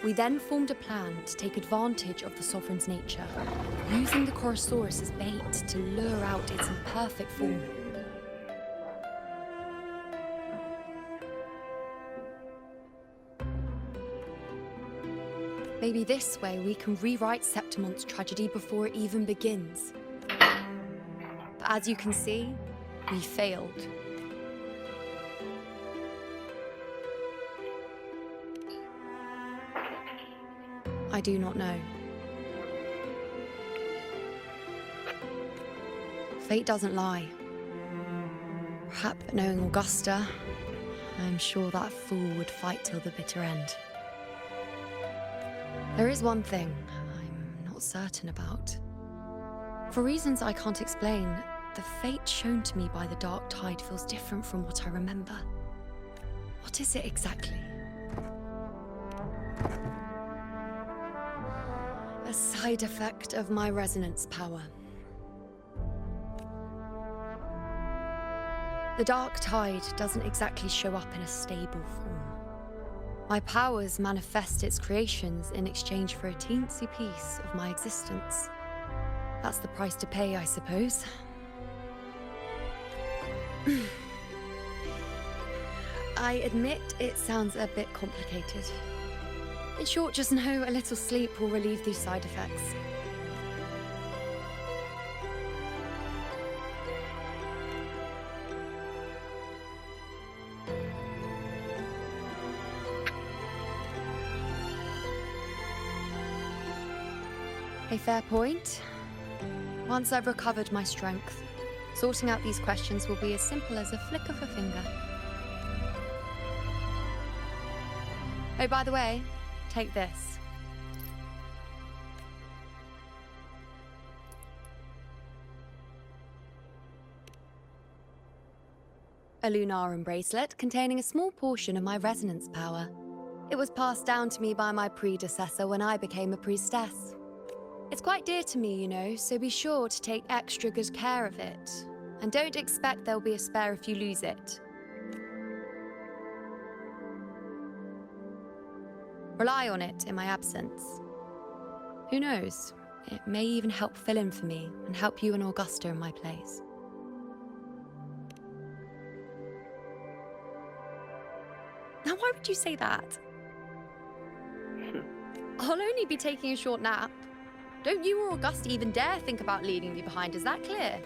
We then formed a plan to take advantage of the Sovereign's nature, using the Chorosaurus as bait to lure out its imperfect form. Maybe this way we can rewrite Septimont's tragedy before it even begins. But as you can see, we failed. I do not know. Fate doesn't lie. Perhaps knowing Augusta, I'm sure that fool would fight till the bitter end. There is one thing I'm not certain about. For reasons I can't explain, the fate shown to me by the dark tide feels different from what I remember. What is it exactly? A side effect of my resonance power. The dark tide doesn't exactly show up in a stable form. My powers manifest its creations in exchange for a teensy piece of my existence. That's the price to pay, I suppose. I admit it sounds a bit complicated. In short, just know a little sleep will relieve these side effects. A fair point. Once I've recovered my strength, sorting out these questions will be as simple as a flick of a finger. Oh, by the way, take this. A Lunarum bracelet containing a small portion of my resonance power. It was passed down to me by my predecessor when I became a priestess. It's quite dear to me, you know, so be sure to take extra good care of it. And don't expect there'll be a spare if you lose it. Rely on it in my absence. Who knows? It may even help fill in for me and help you and Augusta in my place. Now, why would you say that? I'll only be taking a short nap. Don't you or Augusta even dare think about leaving me behind, is that clear?